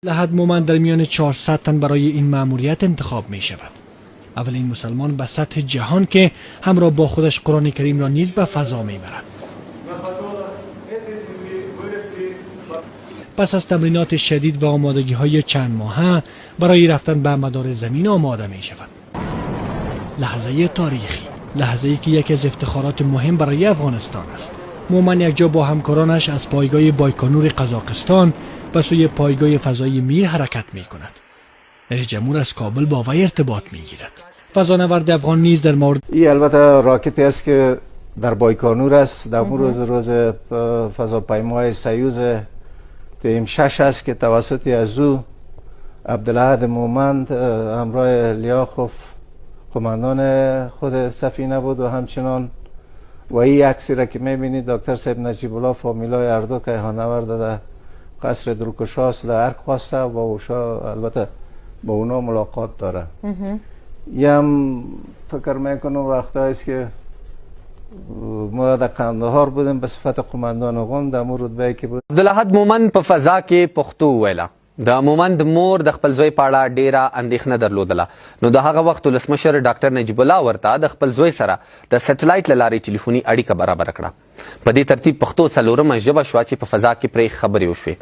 لحد مومند در میان 400 تن برای این مأموریت انتخاب می شود. اولین مسلمان به سطح جهان که همراه با خودش قرآن کریم را نیز به فضا می برد. پس از تمرینات شدید و آمادگی های چند ماهه برای رفتن به مدار زمین آماده می شود. لحظه تاریخی، لحظه‌ای که یکی از افتخارات مهم برای افغانستان است. مومن یکجا با همکارانش از پایگاه بایکانور قزاقستان به سوی پایگاه فضایی میر حرکت می کند. رئیس جمهور از کابل با وی ارتباط می گیرد. فضانورد افغان نیز در مورد این البته راکتی است که در بایکانور است. در روز فضاپیمای سیوز تیم 6 است که توسط از او عبدالاحد مومند همراه لیاخوف قماندان خود سفینه بود و همچنان و این عکسی را که میبینید دکتر صاحب نجیب الله فامیلای اردو که هانورد در قصر دروکشاس در ارک خواسته و اوشا البته با اونا ملاقات داره. یه هم فکر میکنم وقتا است که ما در قندهار بودیم به صفت قماندان غون در مورد رتبه کې بود. عبدالاحد مومند په فضا کې پښتو ویله. د مومند مور د خپل زوی په اړه ډیره اندېښنه درلودله، نو د هغه وخت ولسمشر ډاکټر نجیب الله ورته د خپل زوی سره د سټلایټ له لارې ټلیفوني اړیکه برابره کړه. په دې ترتیب پښتو څلورمه ژبه شوه چې په فضا کې پرې خبرې وشوې.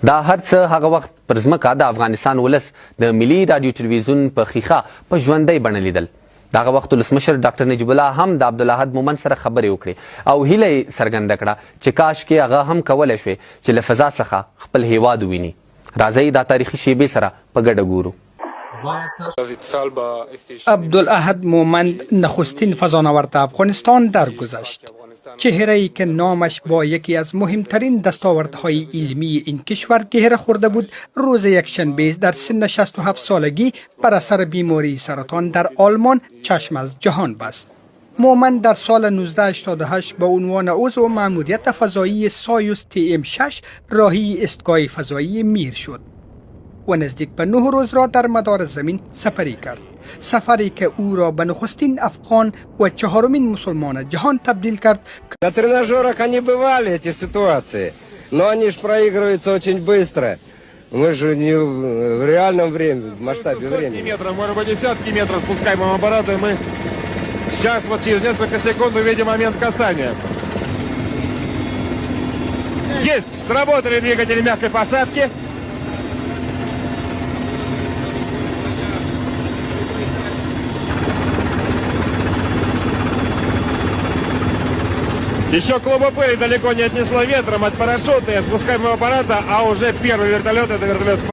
دا هر څه هغه وخت پر ځمکه د افغانستان ولس د ملي راډیو ټلویزیون په ښیښه په ژوندۍ بڼه لیدل. دغه وخت ولسمشر ډاکټر نجیب الله هم د عبدالاحد مومند سره خبرې وکړې او هیله یې څرګنده کړه چې کاش کې هغه هم کولی شوې چې له فضا څخه خپل هیواد وویني. راځئ دا تاریخي شیبې سره په ګډه ګورو. عبدالاحد مومند نخستین فضانورد افغانستان درگذشت. چهره‌ای که نامش با یکی از مهمترین دستاوردهای علمی این کشور گره خورده بود، روز یکشنبه در سن 67 سالگی بر اثر بیماری سرطان در آلمان چشم از جهان بست. مومند در سال 1988 با عنوان عضو مأموریت فضایی سایوس تیم 6 راهی ایستگاه فضایی میر شد و نزدیک به 9 روز را در مدار زمین سپری کرد. سفری که او را به نخستین افغان و چهارمین مسلمان جهان تبدیل کرد. На тренажерах они бывали, эти ситуации, но они же проигрываются очень быстро. Мы же не в реальном времени, в масштабе времени. Метров, может быть, десятки метров спускаемого аппарата, и мы сейчас вот через несколько секунд увидим момент касания. Есть! Сработали двигатели мягкой посадки. Еще клуба пыли далеко не отнесло ветром от парашюта и от спускаемого аппарата, а уже первый вертолет, это вертолет